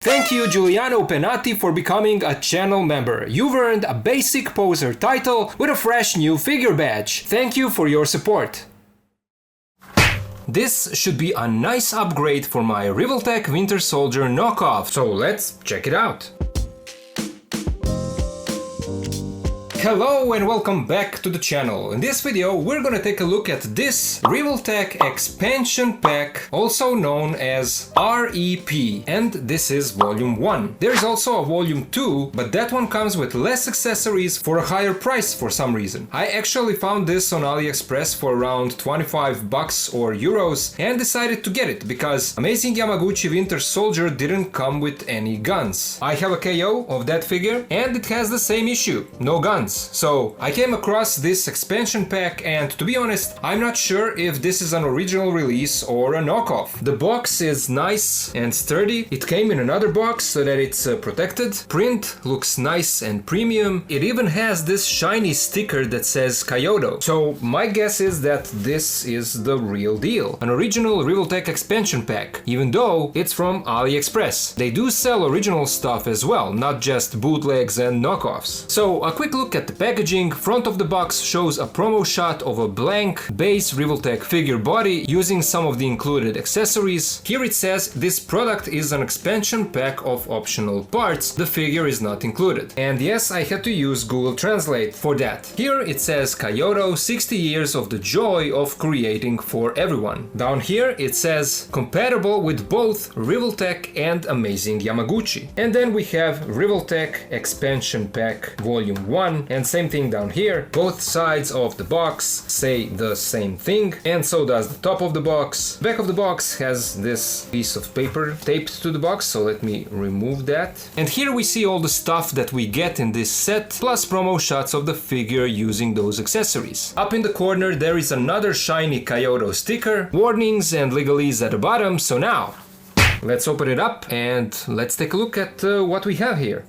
Thank you Giuliano Penati for becoming a channel member. You've earned a basic poser title with a fresh new figure badge. Thank you for your support. This should be a nice upgrade for my Revoltech Winter Soldier knockoff, so let's check it out. Hello and welcome back to the channel. In this video we're gonna take a look at this Revoltech expansion pack, also known as REP, and this is volume 1. There is also a volume 2, but that one comes with less accessories for a higher price for some reason. I actually found this on AliExpress for around 25 bucks or euros and decided to get it because Amazing Yamaguchi Winter Soldier didn't come with any guns. I have a KO of that figure and it has the same issue, no guns. So I came across this expansion pack and to be honest, I'm not sure if this is an original release or a knockoff. The box is nice and sturdy. It came in another box so that it's protected. Print looks nice and premium. It even has this shiny sticker that says Kyoto. So my guess is that this is the real deal. An original Revoltech expansion pack, even though it's from AliExpress. They do sell original stuff as well, not just bootlegs and knockoffs. So a quick look at the packaging. Front of the box shows a promo shot of a blank base Revoltech figure body using some of the included accessories. Here it says this product is an expansion pack of optional parts. The figure is not included. And yes, I had to use Google Translate for that. Here it says Kyoto, 60 years of the joy of creating for everyone. Down here it says compatible with both Revoltech and Amazing Yamaguchi. And then we have Revoltech expansion pack volume 1. And same thing down here, both sides of the box say the same thing, and so does the top of the box. Back of the box has this piece of paper taped to the box, so let me remove that. And here we see all the stuff that we get in this set, plus promo shots of the figure using those accessories. Up in the corner there is another shiny Kyoto sticker, warnings and legalese at the bottom, so now let's open it up and let's take a look at what we have here.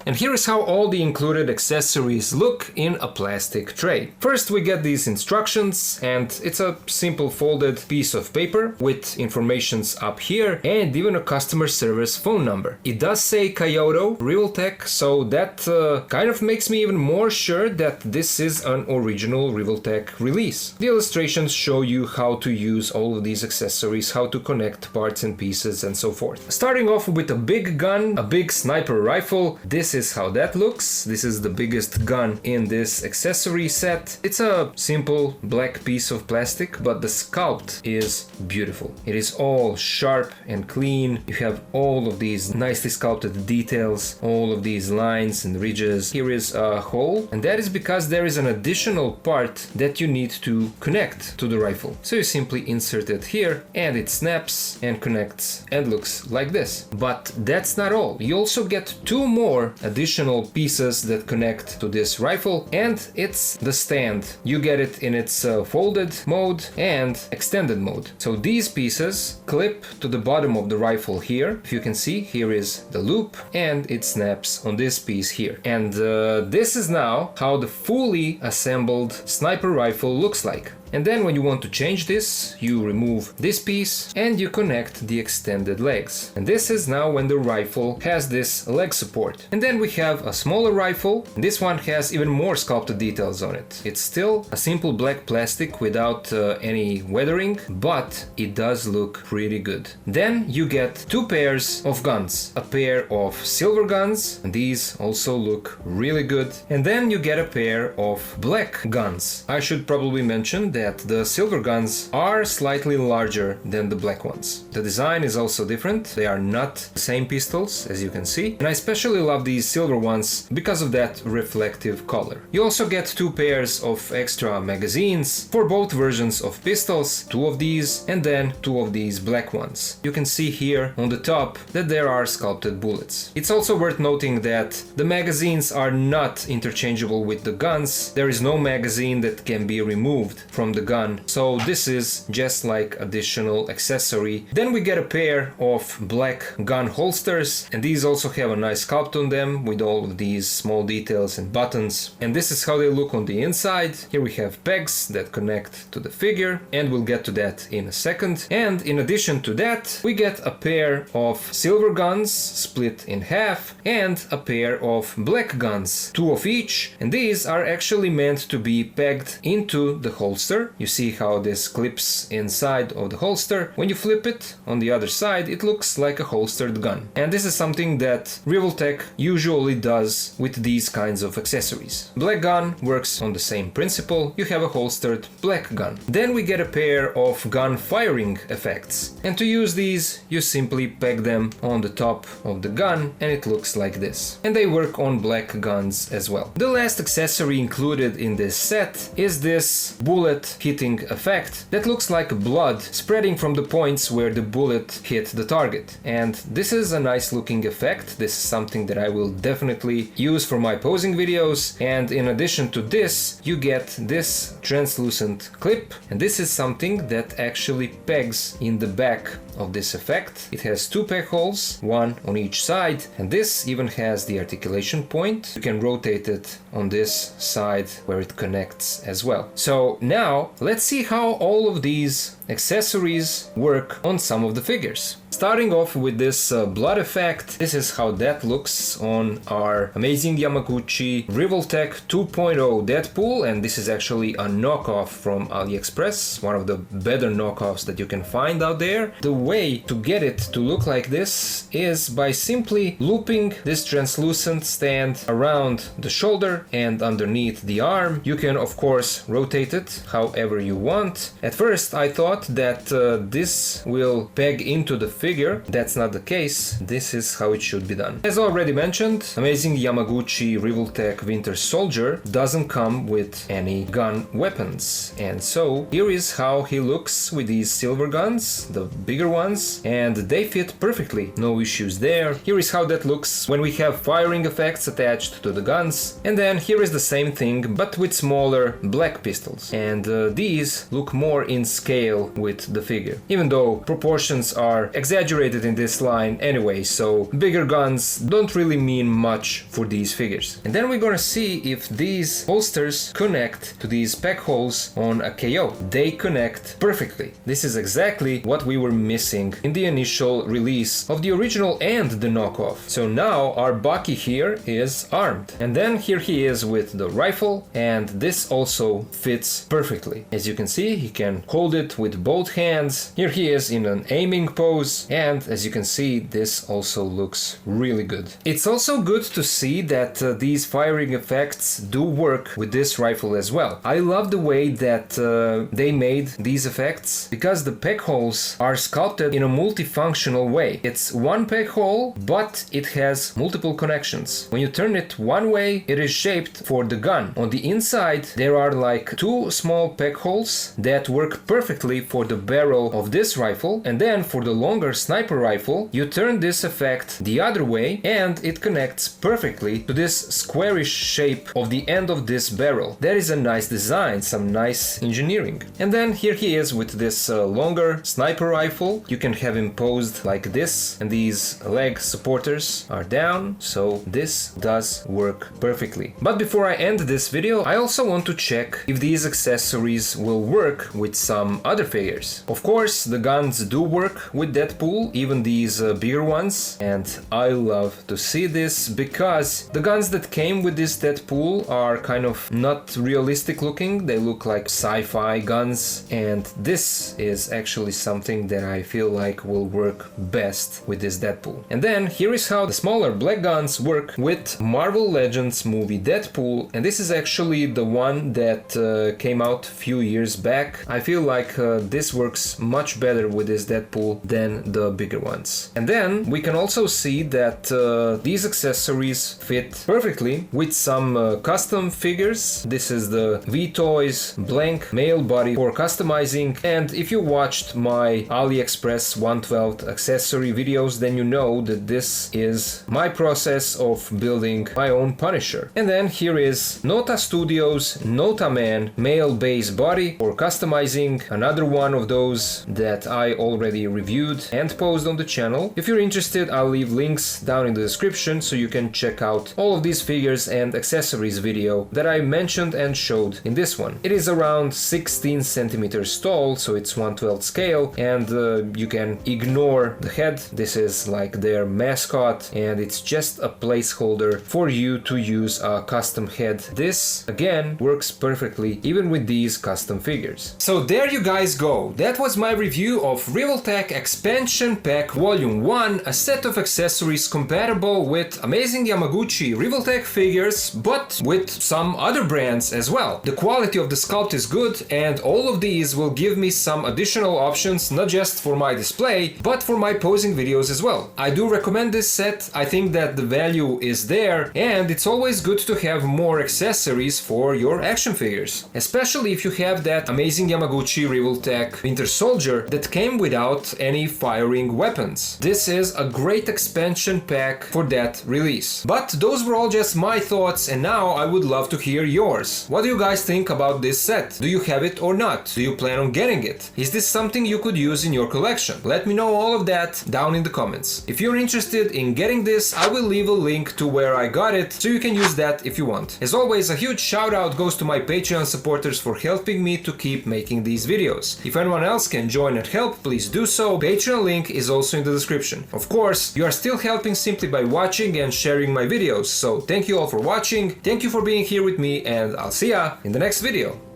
And here is how all the included accessories look in a plastic tray. First we get these instructions, and it's a simple folded piece of paper with informations up here and even a customer service phone number. It does say Kyoto Revoltech, so that kind of makes me even more sure that this is an original Revoltech release. The illustrations show you how to use all of these accessories, how to connect parts and pieces and so forth. Starting off with a big gun, a big sniper rifle. This is how that looks. This is the biggest gun in this accessory set. It's a simple black piece of plastic, but the sculpt is beautiful. It is all sharp and clean. You have all of these nicely sculpted details, all of these lines and ridges. Here is a hole, and that is because there is an additional part that you need to connect to the rifle. So you simply insert it here and it snaps and connects and looks like this. But that's not all. You also get two more additional pieces that connect to this rifle, and it's the stand. You get it in its folded mode and extended mode. So these pieces clip to the bottom of the rifle here. If you can see, here is the loop and it snaps on this piece here. And this is now how the fully assembled sniper rifle looks like. And then when you want to change this, you remove this piece and you connect the extended legs. And this is now when the rifle has this leg support. And then we have a smaller rifle. This one has even more sculpted details on it. It's still a simple black plastic without any weathering, but it does look pretty good. Then you get two pairs of guns. A pair of silver guns, and these also look really good. And then you get a pair of black guns. I should probably mention that the silver guns are slightly larger than the black ones. The design is also different. They are not the same pistols, as you can see. And I especially love these silver ones because of that reflective color. You also get two pairs of extra magazines for both versions of pistols, two of these and then two of these black ones. You can see here on the top that there are sculpted bullets. It's also worth noting that the magazines are not interchangeable with the guns. There is no magazine that can be removed from from the gun, so this is just like additional accessory. Then we get a pair of black gun holsters, and these also have a nice sculpt on them with all of these small details and buttons, and this is how they look on the inside. Here we have pegs that connect to the figure, and we'll get to that in a second. And in addition to that, we get a pair of silver guns split in half and a pair of black guns, 2 of each, and these are actually meant to be pegged into the holster. You see how this clips inside of the holster. When you flip it on the other side, it looks like a holstered gun, and this is something that Revoltech usually does with these kinds of accessories. Black gun works on the same principle. You have a holstered black gun. Then we get a pair of gun firing effects, and to use these you simply peg them on the top of the gun and it looks like this, and they work on black guns as well. The last accessory included in this set is this bullet hitting effect that looks like blood spreading from the points where the bullet hit the target, and this is a nice looking effect. This is something that I will definitely use for my posing videos, and in addition to this you get this translucent clip, and this is something that actually pegs in the back of this effect. It has 2 peg holes, 1 on each side, and this even has the articulation point. You can rotate it on this side where it connects as well. So now let's see how all of these accessories work on some of the figures. Starting off with this blood effect, this is how that looks on our amazing Yamaguchi Revoltech 2.0 Deadpool, and this is actually a knockoff from AliExpress, one of the better knockoffs that you can find out there. The way to get it to look like this is by simply looping this translucent stand around the shoulder and underneath the arm. You can of course rotate it however you want. At first I thought that this will peg into the figure. That's not the case. This is how it should be done. As already mentioned, amazing Yamaguchi Revoltech Winter Soldier doesn't come with any gun weapons, and so here is how he looks with these silver guns, the bigger ones, and they fit perfectly, no issues there. Here is how that looks when we have firing effects attached to the guns, and then here is the same thing but with smaller black pistols, and these look more in scale with the figure, even though proportions are exaggerated in this line anyway, so bigger guns don't really mean much for these figures. And then we're gonna see if these holsters connect to these peg holes on a KO. They connect perfectly. This is exactly what we were missing in the initial release of the original and the knockoff. So now our Bucky here is armed, and then here he is with the rifle, and this also fits perfectly. As you can see, he can hold it with both hands. Here he is in an aiming pose, and as you can see, this also looks really good. It's also good to see that these firing effects do work with this rifle as well. I love the way that they made these effects, because the peg holes are sculpted in a multifunctional way. It's one peg hole, but it has multiple connections. When you turn it one way, it is shaped for the gun. On the inside, there are like 2 small peg holes that work perfectly for the barrel of this rifle, and then for the longer sniper rifle, you turn this effect the other way and it connects perfectly to this squarish shape of the end of this barrel. That is a nice design, some nice engineering. And then here he is with this longer sniper rifle. You can have him posed like this, and these leg supporters are down, so this does work perfectly. But before I end this video, I also want to check if these accessories will work with some other figures. Of course, the guns do work with Deadpool, even these bigger ones, and I love to see this because the guns that came with this Deadpool are kind of not realistic looking. They look like sci-fi guns, and this is actually something that I feel like will work best with this Deadpool. And then here is how the smaller black guns work with Marvel Legends movie Deadpool, and this is actually the one that came out a few years back. I feel like this works much better with this Deadpool than the bigger ones. And then we can also see that these accessories fit perfectly with some custom figures. This is the V-Toys blank male body for customizing, and if you watched my AliExpress 1/12 accessory videos, then you know that this is my process of building my own Punisher. And then here is Nota Studios Nota Man male base body for customizing, another one of those that I already reviewed and posted on the channel. If you're interested, I'll leave links down in the description so you can check out all of these figures and accessories video that I mentioned and showed in this one. It is around 16 centimeters tall, so it's 1/12 scale, and you can ignore the head. This is like their mascot, and it's just a placeholder for you to use a custom head. This again works perfectly even with these custom figures. So there you guys go. That was my review of Revoltech Expansion Pack Volume 1, a set of accessories compatible with amazing Yamaguchi Revoltech figures, but with some other brands as well. The quality of the sculpt is good, and all of these will give me some additional options, not just for my display, but for my posing videos as well. I do recommend this set. I think that the value is there, and it's always good to have more accessories for your action figures, especially if you have that amazing Yamaguchi Revoltech Winter Soldier that came without any firing weapons. This is a great expansion pack for that release. But those were all just my thoughts, and now I would love to hear yours. What do you guys think about this set? Do you have it or not? Do you plan on getting it? Is this something you could use in your collection? Let me know all of that down in the comments. If you're interested in getting this, I will leave a link to where I got it, so you can use that if you want. As always, a huge shout out goes to my Patreon supporters for helping me to keep making these videos. If anyone else can join and help, please do so. Patreon link is also in the description. Of course, you are still helping simply by watching and sharing my videos, so thank you all for watching, thank you for being here with me, and I'll see ya in the next video.